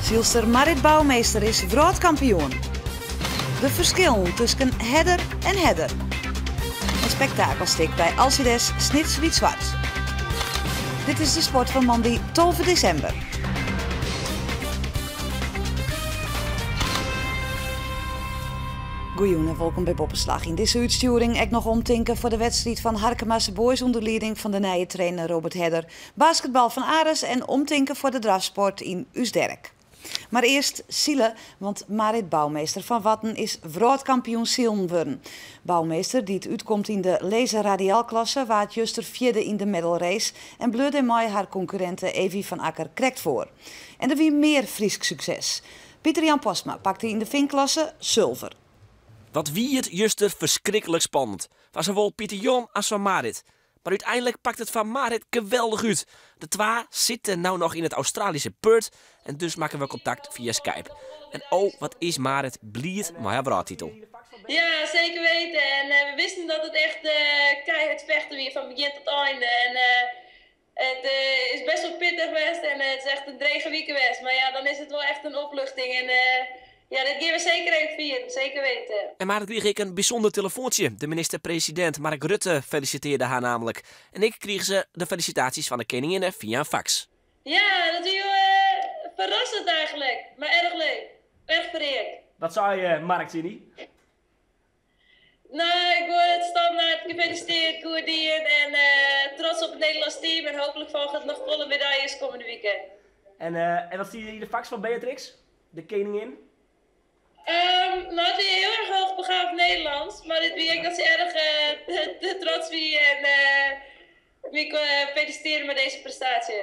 Zielster Marit Bouwmeester is wereldkampioen. De verschillen tussen header en header. Een spektakelstuk bij Alcides Snits Wit Zwart. Dit is de sport van maandag 12 december. Goeien en welkom bij Boppenslag. In deze uitsturing ik nog omtinken voor de wedstrijd van Harkema's Boys onder leiding van de nieuwe trainer Robert Hedder. Basketbal van Ares en omtinken voor de drafsport in Usderk. Maar eerst Ziele, want Marit Bouwmeester van Watten is wereldkampioen Zielen worden. Bouwmeester die het uitkomt in de laser radiaalklasse waar het juster vierde in de medalrace en bleurde mooi haar concurrente Evie van Akker krekt voor. En er wie meer Friesk succes. Pieter-Jan Postma pakte in de vinkklasse zilver. Wat wie het juster verschrikkelijk spannend. Van zowel Pieter Jan als van Marit. Maar uiteindelijk pakt het van Marit geweldig uit. De twee zitten nou nog in het Australische Perth en dus maken we contact via Skype. En oh, wat is Marit blied met haar wereldtitel. Ja, zeker weten. En we wisten dat het echt keihard vechten weer van begin tot einde. En het is best wel pittig geweest en het is echt een drege week geweest. Maar ja, dan is het wel echt een opluchting. En ja, dit gaan we zeker even vieren, zeker weten. En Marit kreeg ik een bijzonder telefoontje. De minister-president Mark Rutte feliciteerde haar namelijk. En ik kreeg ze de felicitaties van de koningin via een fax. Ja, dat is heel verrassend eigenlijk. Maar erg leuk. Erg vereerd. Wat zei je, Mark Tini? Nou, ik word het standaard gefeliciteerd, Koerdien en trots op het Nederlands team. En hopelijk volgen het nog volle medailles komende weekend. En wat zie je in de fax van Beatrix? De koningin? Nou, het is heel erg hoogbegaafd Nederlands, maar dit week dat ze erg trots wie en wie feliciteren met deze prestatie.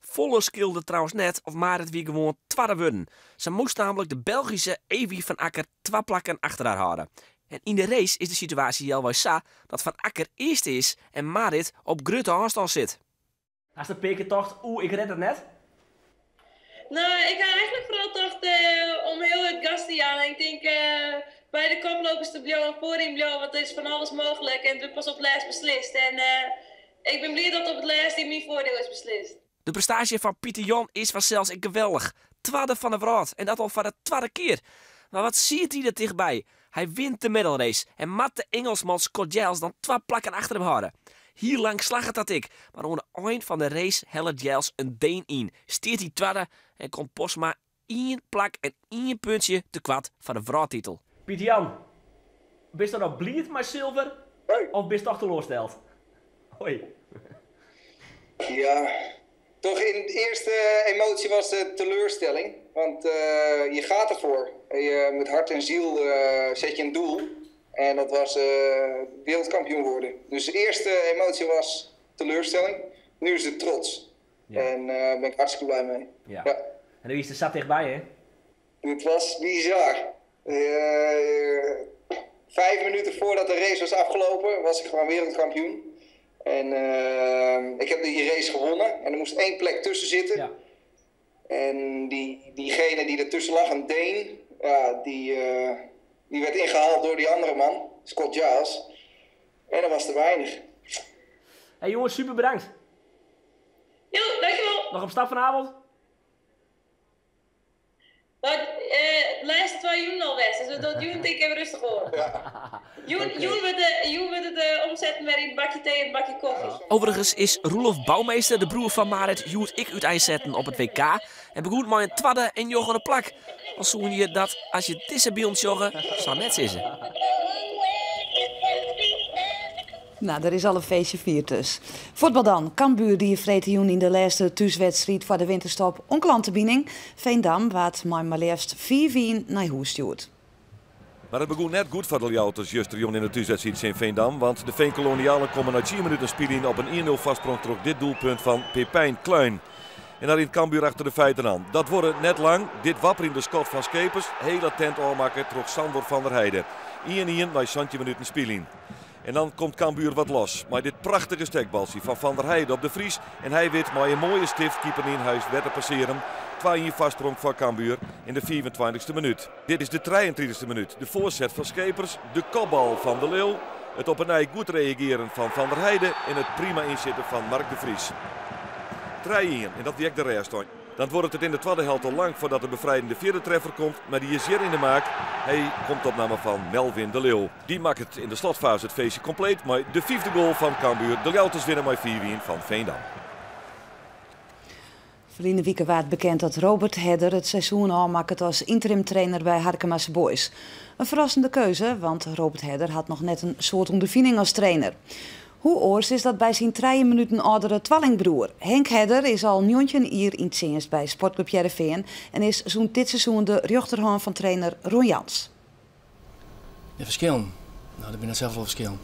Volle skilde trouwens net of Marit wie gewoon tweede worden. Ze moest namelijk de Belgische Evie van Akker 2 plakken achter haar houden. En in de race is de situatie al wel zo dat Van Akker eerste is en Marit op grote afstand zit. Als de peken tocht, ik red het net. Nou, ik ga eigenlijk vooral toch om heel het gas te gaan. Ik denk bij de koplopers te blijven, podium blijven, want er is van alles mogelijk. En het pas op het laatst beslist. En ik ben blij dat op het laatst in mijn voordeel is beslist. De prestatie van Pieter Jan is vanzelfs geweldig. Tweede van de wereld en dat al voor de tweede keer. Maar wat ziet hij er dichtbij? Hij wint de medalrace en mat de Engelsman Scott Giles dan 2 plakken achter hem houden. Hier lang slag het dat ik, maar aan het eind van de race helpt Giles een Deen in. Steert hij tweede en komt Postma 1 plak en 1 puntje te kwad van de wereldtitel. Pieter Jan, ben je nou blij met zilver? Hoi. Of ben je toch teleurgesteld? Hoi. Ja, toch in de eerste emotie was de teleurstelling. Want je gaat ervoor. Met hart en ziel zet je een doel. En dat was wereldkampioen worden. Dus de eerste emotie was teleurstelling. Nu is het trots. Ja. En daar ben ik hartstikke blij mee. Ja. Ja. En nu is de zat dichtbij, hè? Het was bizar. 5 minuten voordat de race was afgelopen, was ik gewoon wereldkampioen. En ik heb die race gewonnen. En er moest 1 plek tussen zitten. Ja. En diegene die ertussen lag, een Deen, ja, die werd ingehaald door die andere man, Scott Giles. En dat was te weinig. Hey jongens, super bedankt. Jo, dankjewel. Nog op stap vanavond? Nou, het laatste 2 joen al best, dus dat joen denk ik even rustig hoor. Joen wordt het omzetten met een bakje thee en een bakje koffie. Overigens is Roelof Bouwmeester, de broer van Marit, Joet ik uiteenzetten op het WK. En begoed maar een tweede en joggen een plak. Dan zoen je dat als je deze bij ons joggen, zou net zitten. Nou, er is al een feestje vierd dus. Voetbal dan. Cambuur die vreet in de laatste thuiswedstrijd voor de winterstop onklantenbiening. Veendam wat maar liefst 4-1 naar huis stuurt. Maar het begon net goed voor de Ljouters juster in de thuiswedstrijd in Veendam. Want de Veenkolonialen komen na 10 minuten spelen op een 1-0 vastsprong trok dit doelpunt van Pepijn Klein. En daar in Cambuur achter de feiten aan. Dat wordt net lang. Dit wapper in de schot van Schepers. Heel attent aanmaken trok Sandor van der Heijden. 1-1 bij 20 minuten spelen. En dan komt Cambuur wat los. Maar dit prachtige stekbalsie van der Heijden op de Vries. En hij weet maar een mooie stift keeper in huis werd te passeren. 2-1 vastsprong van Cambuur in de 24e minuut. Dit is de 23e minuut. De voorzet van Schepers. De kopbal van de Leeuw. Het op een ei goed reageren van der Heijden. En het prima inzitten van Mark de Vries. 3-1 en dat werkt de rest. Dan wordt het in de tweede helft al lang voordat de bevrijdende vierde treffer komt. Maar die is hier in de maak. Hij komt op naam van Melvin de Leeuw. Die maakt het in de slotfase het feestje compleet. Maar de 5e goal van Cambuur. De Ljouters winnen met 4-1 van Veendam. Verleden week werd bekend dat Robert Hedder het seizoen aanmaakt als interim-trainer bij Harkemasse Boys. Een verrassende keuze, want Robert Hedder had nog net een soort ondervinding als trainer. Hoe oors is dat bij zijn 3 minuten oudere tweelingbroer? Henk Hedder is al 19 jaar in het dienst bij Sportclub Heerenveen en is zo'n dit seizoen de rechterhand van trainer Ron Jans. De verschillen? Nou, dat ben ik zelf wel verschillen.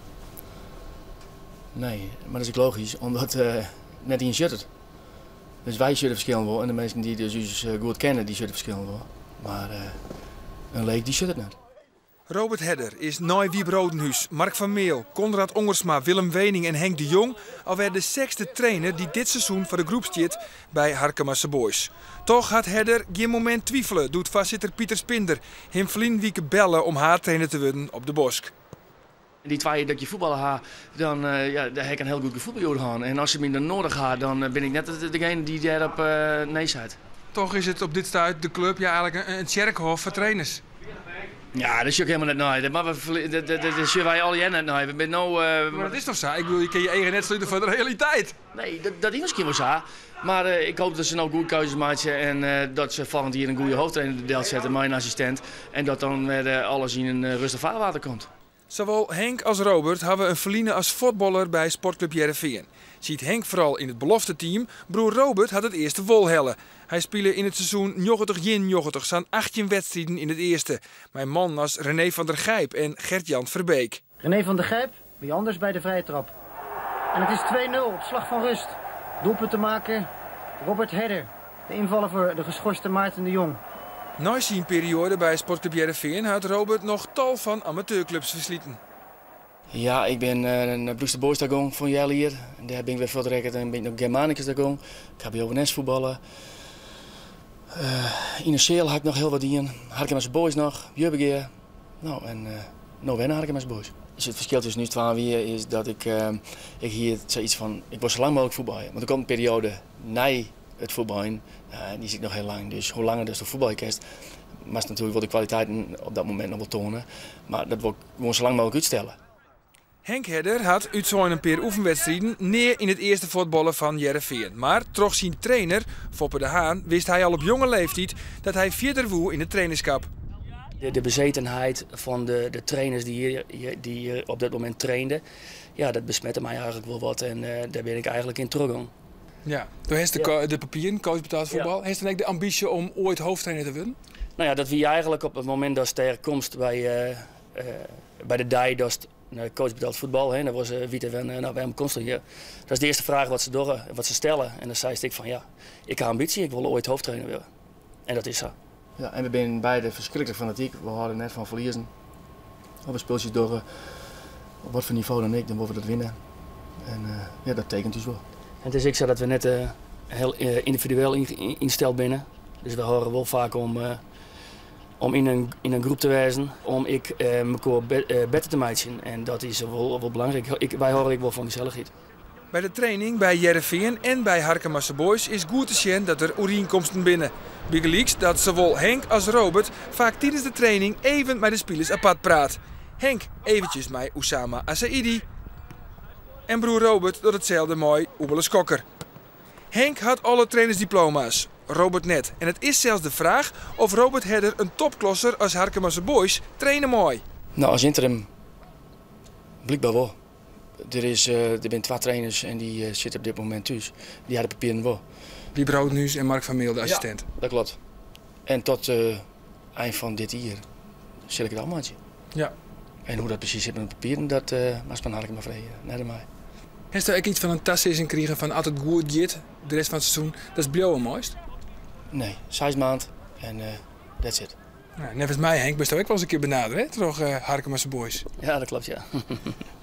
Nee, maar dat is ook logisch, omdat net in shirt. Dus wij zullen verschillen worden en de mensen die dus goed kennen, die zullen verschillen worden. Maar een leek die zullen het net. Robert Hedder is na Wiep Rodenhuis, Mark van Meel, Konrad Ongersma, Willem Wening en Henk de Jong alweer de 6e trainer die dit seizoen voor de groep zit bij Harkemasse Boys. Toch had Hedder geen moment twijfelen, doet voorzitter Pieter Spinder hem verleden week bellen om haar trainer te worden op de Bosk. Die 2 dat je voetballen gaat, dan heb ik een heel goed voetbal gaan. En als je me dan nodig gaat, dan ben ik net degene die daarop nee zegt. Toch is het op dit stuit de club eigenlijk een kerkhof voor trainers. Ja, dat is ook helemaal net nee. Maar dat zien wij al net nee. We zijn nou, maar dat is toch zo? Ik bedoel, je kan je eigen net sluiten voor de realiteit. Nee, dat is misschien wel zo. Maar ik hoop dat ze nou goede keuzes maken en dat ze volgend jaar een goede hoofdtrainer de deel zetten, mijn assistent. En dat dan alles in een rustig vaarwater komt. Zowel Henk als Robert hebben een verliezen als voetballer bij Sportclub Heerenveen. Ziet Henk vooral in het belofte team, broer Robert had het eerste volhellen. Hij speelde in het seizoen 90 staan 18 wedstrijden in het eerste. Mijn man was René van der Gijp en Gert-Jan Verbeek. René van der Gijp, wie anders bij de vrije trap. En het is 2-0 op slag van rust. Doelpunt te maken, Robert Hedder. De invaller voor de geschorste Maarten de Jong. Na zijn periode bij Sportclub Heerenveen had Robert nog tal van amateurclubs versleten. Ja, ik ben naar Bruce Boys gegaan voor een jaar hier. Daar ben ik weer verder en ben ik naar Germanicus gegaan. Ik heb bij ONS voetballen. In de Seel had ik nog heel wat in. Harkemasse Boys nog, Jubbegeer. Nou, en nou weer naar Harkemasse Boys. Dus het verschil tussen nu twee weer is dat ik hier zoiets van, ik wil zo lang mogelijk voetballen. Want er komt een periode na het voetballen, die zit nog heel lang. Dus hoe langer dus de voetbal kerst, maar natuurlijk wil de kwaliteiten op dat moment nog wel tonen. Maar dat wil ik gewoon zo lang mogelijk uitstellen. Henk Hedder had uit zo'n paar oefenwedstrijden neer in het eerste voetballen van Heerenveen. Maar trots zijn trainer, Foppe de Haan, wist hij al op jonge leeftijd dat hij verder woe in het trainerschap. De bezetenheid van de trainers die op dat moment trainden, ja, dat besmette mij eigenlijk wel wat en daar ben ik eigenlijk in teruggegaan. Ja, toen heeft de papieren, coach betaald voetbal. Ja. Heeft dan ook de ambitie om ooit hoofdtrainer te worden? Nou ja, dat wie eigenlijk op het moment dat de komst bij de DAI, dat coach betaald voetbal, hè, dat was Wieter van waarom constant hier. Dat is de eerste vraag wat ze stellen. En dan zei ik van ja, ik heb ambitie, ik wil ooit hoofdtrainer worden. En dat is zo. Ja, en we zijn beide verschrikkelijk fanatiek. We houden net van verliezen. Op een speeltje door op wat voor niveau dan ik, dan moeten we dat winnen. En ja, dat tekent dus wel. En het is ook zo dat we net heel individueel ingesteld binnen. Dus we horen wel vaak om in een groep te wijzen, om elkaar beter te maken. En dat is wel belangrijk. Wij horen ook wel van gezelligheid. Bij de training bij Heerenveen en bij Harkemasse Boys is goed te zien dat er overeenkomsten binnen. Bigelieks dat zowel Henk als Robert vaak tijdens de training even met de spelers apart praat. Henk eventjes met Oussama Assaidi. En broer Robert doet hetzelfde mooi Oebele Skokker. Henk had alle trainersdiploma's, Robert net. En het is zelfs de vraag of Robert Hedder een topklosser als Harkemasse Boys trainen mooi. Nou, als interim blijkbaar wel. Er zijn 2 trainers en die zitten op dit moment thuis. Die hadden papieren wel. Wiep Rodenhuis en Mark van Meel, de assistent. Ja, dat klopt. En tot eind van dit jaar zit ik het allemaal. Ja. En hoe dat precies zit met de papieren, dat was van Harkema vrij naar mij. Heeft er ook iets van een tassees kregen van altijd goed gaat, de rest van het seizoen? Dat is bij jou het mooist? Nee, 6 maanden en that's it. Nou, net als mij, Henk, best ook wel eens een keer benaderen, hè? Toch Harkemasse Boys. Ja, dat klopt, ja.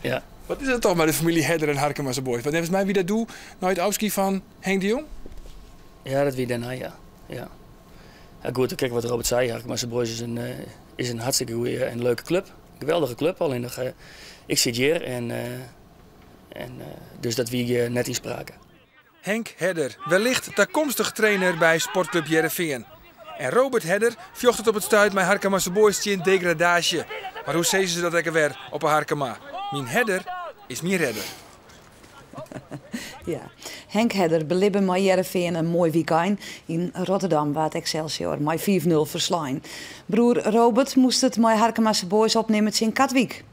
Ja. Wat is het toch met de familie Hedder en Harkemasse Boys? Want net als mij wie dat doet, nooit Auski van Henk de Jong? Ja, dat wie daarna, ja. Ja, goed, kijk wat Robert zei. Harkemasse Boys is een hartstikke goede en leuke club. Een geweldige club, alleen nog. Ik zit hier en dus dat wie net in spraken. Henk Hedder, wellicht toekomstig trainer bij Sportclub Heerenveen. En Robert Hedder vocht het op het stuit met Harkemasse Boys in degradatie. Maar hoe zeggen ze dat lekker weer op een Harkema? Mijn Hedder is mijn redder. Ja, Henk Hedder belibben met Heerenveen een mooi weekend in Rotterdam, waar het Excelsior met 4-0 verslaan. Broer Robert moest het met Harkemasse Boys opnemen in Katwijk.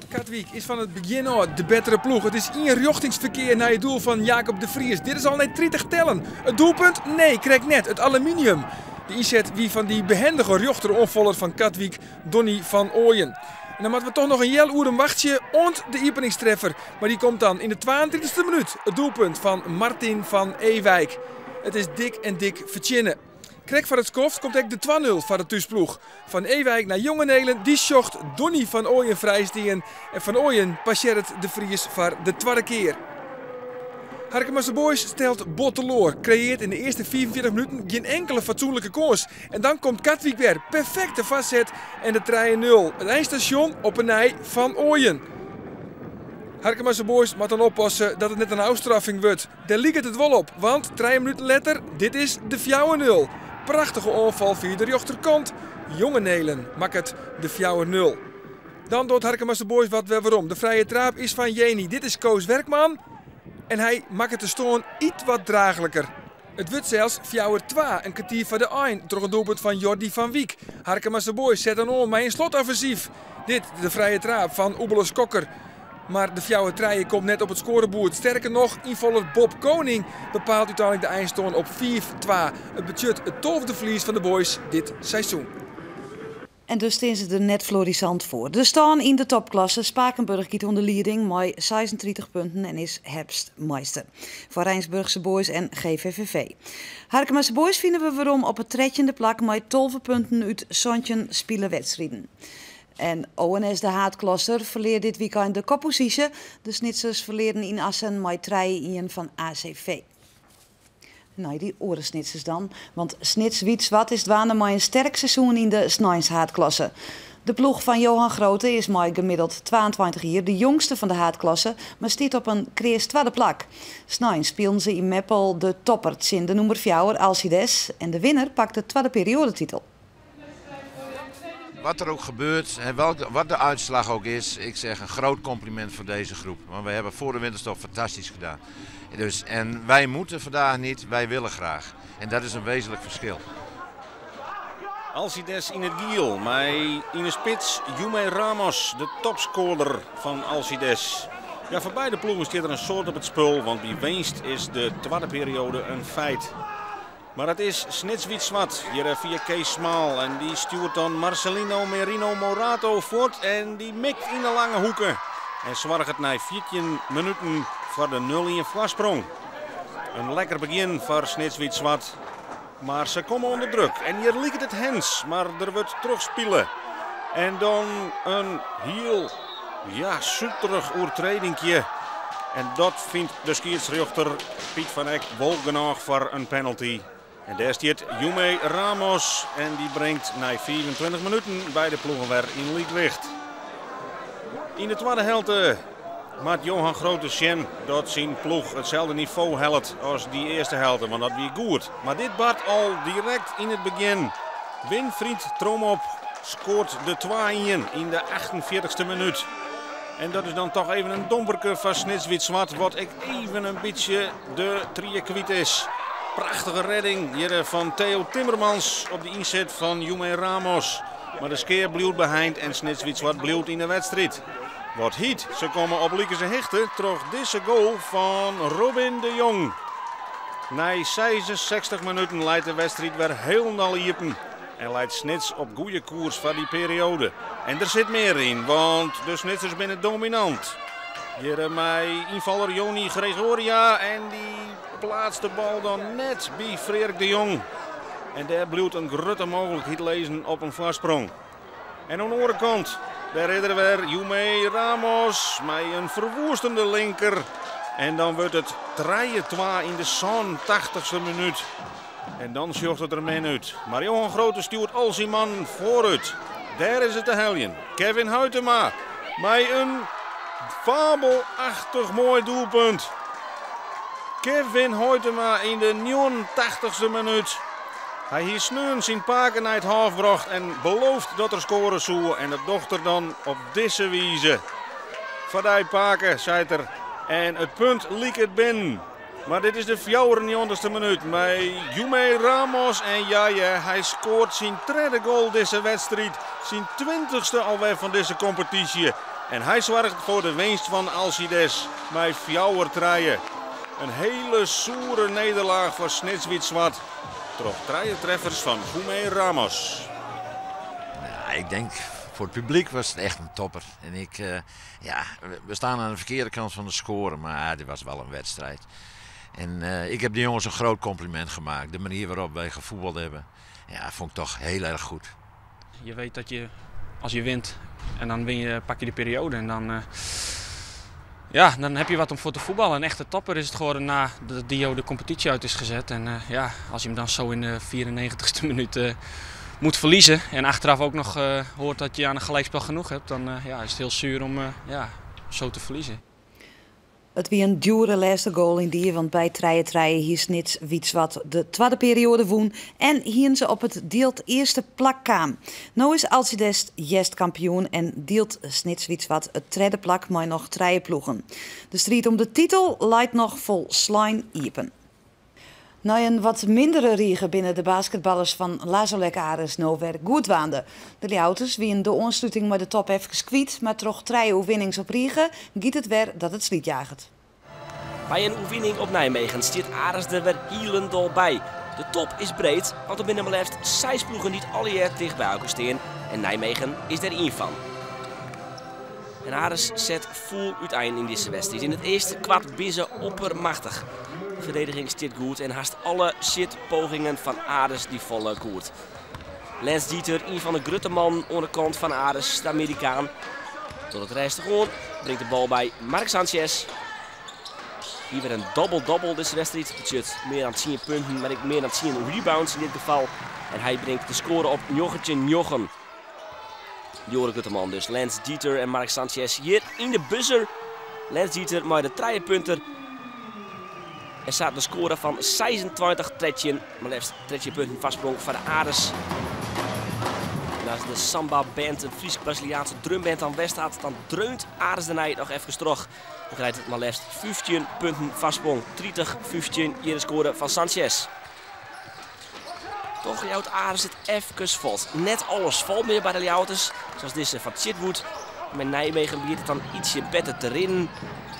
Katwijk is van het begin al de betere ploeg. Het is inrichtingsverkeer naar het doel van Jacob de Vries. Dit is al net 30 tellen. Het doelpunt? Nee, krijgt net. Het aluminium. De inzet wie van die behendige rechteromvaller van Katwijk, Donny van Ooyen. En dan moeten we toch nog een heel uur wachtje ont de openingstreffer. Maar die komt dan in de 22e minuut. Het doelpunt van Martin van Ewijk. Het is dik en dik verzinnen. Krek van het skoft komt ook de 2-0 van de thuisploeg. Van Ewijk naar Jonge Nelen, die zocht Donny van Ooyen vrijstien. En van Ooyen passeert de Vries voor de tweede keer. Harkemasse Boys stelt botteloor. Creëert in de eerste 44 minuten geen enkele fatsoenlijke koers. En dan komt Katwijk weer. Perfecte vastzet en de 3-0. Het eindstation op een nij van Ooyen. Harkemasse Boys moet dan oppassen dat het net een afstraffing wordt. Daar lijkt het wel op, want 3 minuten later, dit is de 4-0. Prachtige aanval via de rechterkant. Jonge Nelen maakt het de 4-0. Dan doet Harkemasse Boys wat weer waarom. De vrije trap is van Jeni. Dit is Koos Werkman. En hij maakt het de stoon iets wat draaglijker. Het wordt zelfs 4-2, een kwartier van de eind. Door een doelpunt van Jordi van Wiek. Harkemasse Boys zet dan om met een slotoffensief. Dit de vrije trap van Oebelos Kokker. Maar de 4-3 komt net op het scorebord. Sterker nog, invaller Bob Koning bepaalt uiteindelijk de eindstand op 4-2. Het budget het 12e verlies van de Boys dit seizoen. En dus staan ze er net florissant voor. De staan in de topklasse. Spakenburg giet onder leiding met 36 punten en is herfstmeister. Voor Rijnsburgse Boys en GVVV. Harkemasse Boys vinden we waarom op het 13e plak met 12 punten uit Sontjen spelen wedstrijden. En ONS de Haatklosser verleert dit weekend de koppositie. De Snitsers verleerden in Assen met 3-1 van ACV. Nou, die orensnitsers dan. Want Snits Wietswat is dwaande met een sterk seizoen in de Snijns Haatklasse. De ploeg van Johan Grote is met gemiddeld 22 jaar de jongste van de Haatklasse, maar stiet op een krees tweede plak. Snijns speelden ze in Meppel de topper in de nummer 4 Alcides en de winnaar pakt de tweede periodetitel. Wat er ook gebeurt en wat de uitslag ook is, ik zeg een groot compliment voor deze groep. Want we hebben voor de winterstop fantastisch gedaan. Dus, en wij moeten vandaag niet, wij willen graag. En dat is een wezenlijk verschil. Alcides in het giel, maar in de spits Jume Ramos, de topscorer van Alcides. Ja, voor beide ploegen staat er een soort op het spul, want wie winst is de tweede periode een feit. Maar het is Snits Wietswat, hier via Kees Smaal. En die stuurt dan Marcelino Merino Morato voort en die mikt in de lange hoeken. En zorgt het na 14 minuten voor de 0-1 voorsprong. Een lekker begin voor Snits Wietswat. Maar ze komen onder druk. En hier ligt het hens, maar er wordt terugspelen. En dan een heel zoeterig oortredingje. En dat vindt de scheidsrechter Piet van Eck wel genoeg voor een penalty. En daar staat Jume Ramos en die brengt na 24 minuten beide ploegen weer in lichtlicht. In de tweede helft maakt Johan Grote zien dat zijn ploeg hetzelfde niveau helpt als die eerste helft, want dat weer goed. Maar dit bart al direct in het begin. Winfried Tromop scoort de 2-1 in de 48e minuut. En dat is dan toch even een domperke van Snits Wietswat, wat ik even een beetje de trie kwijt is. Prachtige redding hier van Theo Timmermans op de inzet van Jume Ramos. Maar de skeer blijft behind en Snits Wietswat blijft in de wedstrijd. Wat heet, ze komen op Liekense Hechten terug deze goal van Robin de Jong. Na 66 minuten leidt de wedstrijd weer helemaal iepen. En leidt Snits op goede koers van die periode. En er zit meer in, want de Snitsers zijn dominant. Hier met invaller Joni Gregoria en die plaatst de bal dan net bij Frederik de Jong. En daar blijft een grote mogelijkheid lezen op een voorsprong. En aan de andere kant, daar ridden we Jume Ramos met een verwoestende linker. En dan wordt het 3-2 in de 80ste minuut. En dan zorgt het er mee uit. Maar Johan Grote stuurt al zijn man vooruit. Daar is het te heljen. Kevin Huytema met een fabelachtig mooi doelpunt. Kevin Hoytema in de 89ste minuut. Hij hier sneun zijn paken naar het halfbracht en belooft dat er scoren zou. En de dochter dan op deze wijze. Vadij paken, zei er. En het punt liep het binnen. Maar dit is de 94ste minuut met Yume Ramos. En ja, hij scoort zijn tweede goal deze wedstrijd. Zijn 20ste alweer van deze competitie. En hij zorgt voor de winst van Alcides met 4-3. Een hele soere nederlaag voor Snitswit-Zwart. Toch 3 treffers van Yume Ramos. Ja, ik denk voor het publiek was het echt een topper. En we staan aan de verkeerde kant van de score, maar dit was wel een wedstrijd. En ik heb de jongens een groot compliment gemaakt. De manier waarop wij gevoetbald hebben, ja, vond ik toch heel erg goed. Je weet dat je, als je wint en dan pak je de periode en dan, dan heb je wat om voor te voetballen. Een echte topper is het geworden nadat Dio de competitie uit is gezet. En als je hem dan zo in de 94ste minuut moet verliezen en achteraf ook nog hoort dat je aan een gelijkspel genoeg hebt, dan is het heel zuur om zo te verliezen. Het was een dure laatste goal in die, want bij 3-3 hier Snitswit-Zwart de tweede periode woen en hier ze op het deelt eerste plak kwam. Nu is Alcides jest kampioen en deelt Snitswit-Zwart het tweede plak met nog 3 ploegen. De strijd om de titel leidt nog vol slijn iepen. Na een wat mindere riege binnen de basketballers van Lazolek Ares nou weer goed waande. De Ljouters wien de aansluiting met de top even kwijt, maar toch 3 overwinnings op riege giet het weer dat het sliet jaagt. Bij een overwinning op Nijmegen stiert Ares er weer hielendal bij. De top is breed, want er binnen maar liefst 6 ploegen niet alle jaar dicht bij elkaar staan en Nijmegen is er één van. En Ares zet vol uiteen in deze wedstrijd. In het eerste kwart binnen oppermachtig. De verdediging stiert goed en haast alle shitpogingen van Ares die volle koert. Lance Dieter, een van de grote man aan de kant van Ares, de Amerikaan. Tot het rest gewoon brengt de bal bij Mark Sanchez. Hier weer een double-double deze wedstrijd. Het meer dan 10 punten, maar ik meer dan 10 rebounds in dit geval. En hij brengt de score op 9-9. Jorik Gutteman dus. Lance Dieter en Mark Sanchez hier in de buzzer. Lance Dieter met de 3 punten. Er staat een score van 26-13. Maar liefst 13 punten vastsprong van de Ares. Naast de Samba Band, een Fries-Braziliaanse drumband aan West staat, dan dreunt Ares de Nij nog even terug. Dan krijgt het maar liefst 15 punten vastsprong. 30-15 hier de score van Sanchez. Toch jouwt Ares het even valt. Net alles valt meer bij de Ljouters. Zoals deze van Chitwood. Met Nijmegen biedt het dan ietsje beter te rinnen.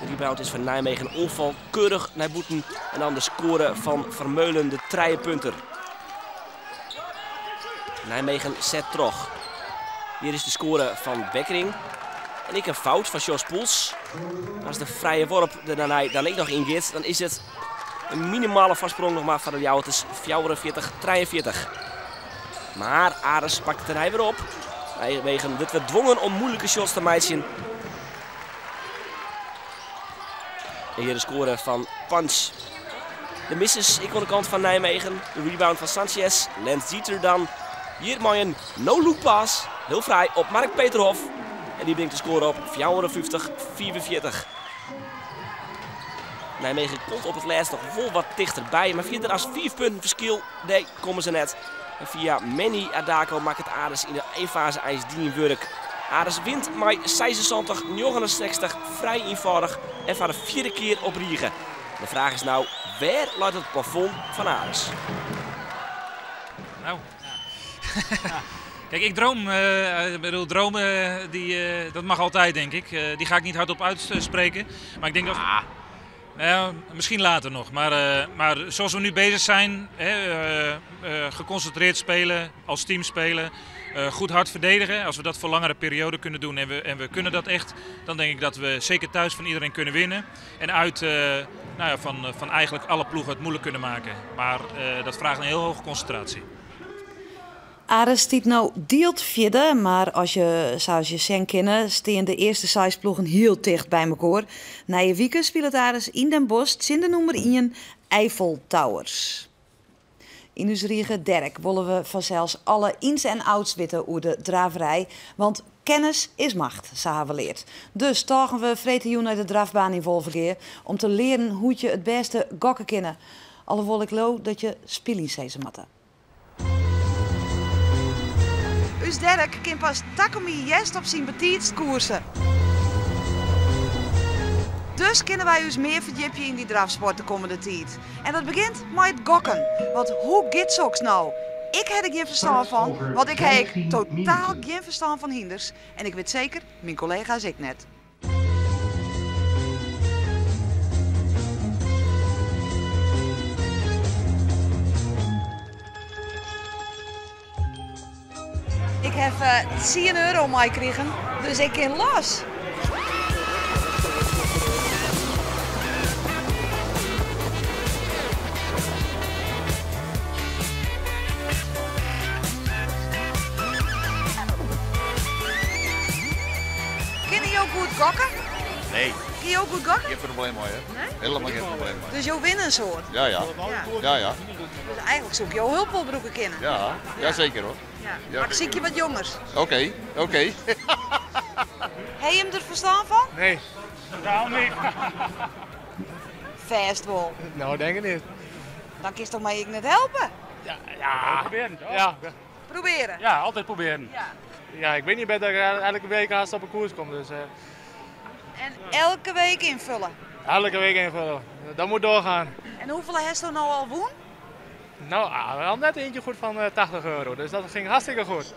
De rebound is van Nijmegen onval keurig naar Boeten. En dan de score van Vermeulen, de 3 punter. Nijmegen zet terug. Hier is de score van Bekkering. En ik een fout van Jos Poels. Als de vrije worp er dan ik nog in gaat, dan is het een minimale vastsprong nog maar van de Ljouters. 44-43. Maar Ares pakt er hij weer op. Nijmegen dit werd dwongen om moeilijke shots te maken. En hier de score van Punch. De misses, ik aan de kant van Nijmegen. De rebound van Sanchez. Lance Dieter dan. Hier maar een no-look pass. Heel vrij op Mark Peterhof. En die brengt de score op 54-44. Nijmegen komt op het laatst nog vol wat dichterbij. Maar via als 4 punten verschil, nee, komen ze net. En via Manny Adako maakt het Ares in de eindfase ijs Dienenburg. Ares wint met 66-69, vrij eenvoudig en voor de 4e keer op Riegen. De vraag is nou, waar laat het plafond van Ares? Nou, ja. Kijk, ik droom. Dromen, dat mag altijd, denk ik. Die ga ik niet hardop uitspreken. Maar ik denk dat... misschien later nog. Maar zoals we nu bezig zijn, geconcentreerd spelen, als team spelen, goed hard verdedigen. Als we dat voor langere perioden kunnen doen en we kunnen dat echt, dan denk ik dat we zeker thuis van iedereen kunnen winnen. En uit van eigenlijk alle ploegen het moeilijk kunnen maken. Maar dat vraagt een heel hoge concentratie. Ares stiet nou deelt vierde, maar als je, zoals je zien kennen, staan de eerste 6 ploegen heel dicht bij elkaar. Na je weekend speelt Ares in Den Bosch in de nummer 1 Eiffel Towers. In ons riege Derk willen we vanzelfs alle ins en outs weten over de draverij. Want kennis is macht, zo hebben we leerd. Dus togen we vreten uit de drafbaan in volverkeer om te leren hoe je het beste gokken kennen. Alhoewel ik geloof dat je spilling zezen matte. Us Derk kan pas takomie jest op zijn betietst koersen. Dus kunnen wij ons meer verdiepen in die drafsport de komende tijd. En dat begint met het gokken. Want hoe gaat zoks nou? Ik heb er geen verstand van, want ik heb totaal geen verstand van hinders. En ik weet zeker, mijn collega's ik net. Ik heb 10 euro meegekregen, dus ik kan los. Ken je ook goed gokken? Nee. Ken je ook goed gokken? Geen probleem hoor. Nee? Helemaal geen probleem. Dus je wint een soort? Ja. Dus eigenlijk zoek je ook hulpelbroeken kennen. Ja, zeker hoor. Ja. Maar ik zie je wat jongers. Oké. Heb je hem er verstand van? Nee. Nou niet. Vast wel. Nou, denk ik niet. Dan kun je toch maar ik net helpen? Ja. Proberen. Ja. Proberen? Ja, altijd proberen. Ja, ik weet niet beter dat ik elke week haast op een koers kom. Dus, En elke week invullen? Elke week invullen. Dat moet doorgaan. En hoeveel heeft je nou al woen? Nou, we hadden net eentje goed van 80 euro. Dus dat ging hartstikke goed.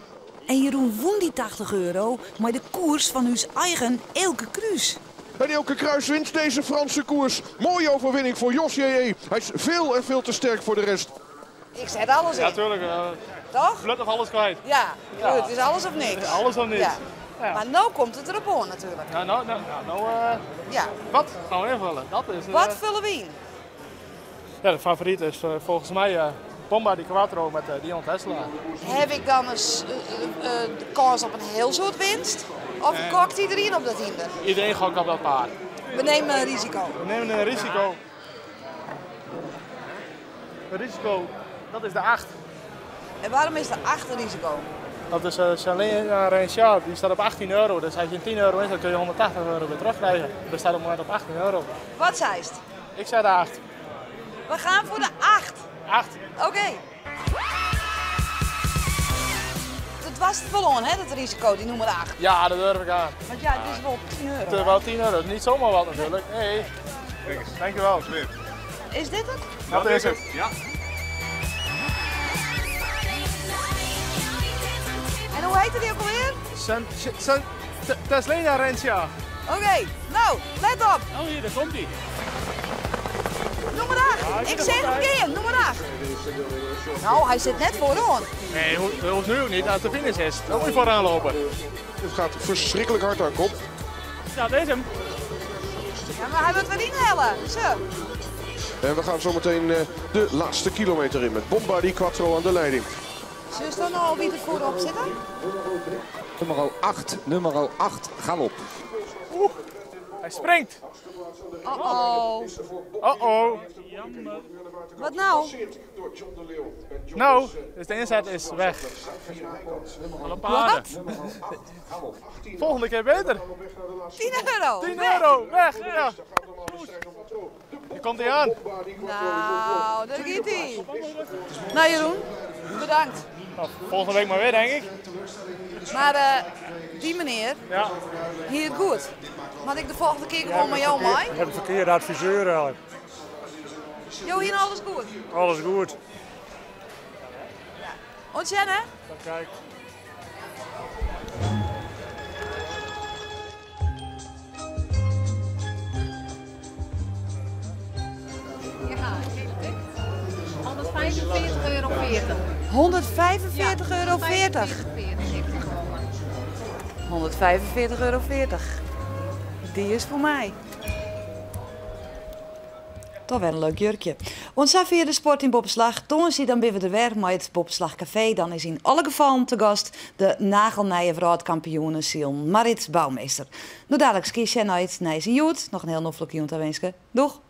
En Jeroen woen die 80 euro, maar de koers van uw eigen Elke Kruis. En Elke Kruis wint deze Franse koers. Mooie overwinning voor Jos J.E. Hij is veel en veel te sterk voor de rest. Ik zet alles in. Ja, tuurlijk. Toch? Blut of alles kwijt. Ja, het is alles of niks. Alles of niks. Ja. Maar nu komt het erop aan natuurlijk. Ja, ja. Wat gaan we invullen? Dat is, wat vullen we in? Ja, de favoriet is volgens mij Bomba di Quattro met Dion Tesla. Heb ik dan de kans op een heel soort winst? Of kokt iedereen op dat hinder? Iedereen gokt op dat paard. We nemen een risico. We nemen een risico. Een risico, dat is de 8. En waarom is de 8 een risico? Dat is Charlene Renshaw, die staat op 18 euro. Dus als je 10 euro is, dan kun je 180 euro weer terugkrijgen. Dat staat op het moment op 18 euro. Wat zei het? Ik zei de 8. We gaan voor de 8. 8. Oké. Het was het verloren, hè, dat risico, die nummer 8. Ja, dat durf ik aan. Want ja, het is wel 10 euro. Het is wel 10 euro, niet zomaar wat natuurlijk. Nee. Dankjewel. Is dit het? Dat is het. Ja. En hoe heette die ook alweer? Teslena Renshaw. Oké, nou, let op. Oh, hier, daar komt hij. Nummer 8. Ik zeg hem keer, nummer 8. Nou, hij zit net vooraan. Nee, dat hoeft nu ook niet. Als de finish is, dan moet je vooraan lopen. Het gaat verschrikkelijk hard aan kop. Ja, dat is hem. Ja, maar hij wil het weer inhellen. Zo. En we gaan zometeen de laatste kilometer in met Bomba di Quattro aan de leiding. Zullen we dan al wie er voorop zitten? Nummer 8, galop. Hij springt. Oh. Wat nou? Nou, dus de inzet is weg. Wat? Volgende keer beter. 10 euro. 10 euro, weg. Ja. Hier komt hij aan. Nou, daar gaat hij. Nou Jeroen, bedankt. Nou, volgende week maar weer, denk ik. Maar die meneer, hier het goed. Mag ik de volgende keer gewoon met jou mee? Ik heb een verkeerde adviseur eigenlijk. Jo, hier alles goed? Alles goed. Ontzettend, hè? Kijk. Ja, 145,40 euro. 145,40 euro. 145,40 euro. Die is voor mij. Toch wel een leuk jurkje. Want zo via de sport in Bobbeslag. Toen zie dan weer we er weer met het Bobbeslag Café. Dan is in alle gevallen te gast de nagelnijen wereldkampioene Sion Marit Bouwmeester. Nu dadelijk kies je nooit naar zijn joet. Nog een heel noffelijk joet aan wensen. Doeg!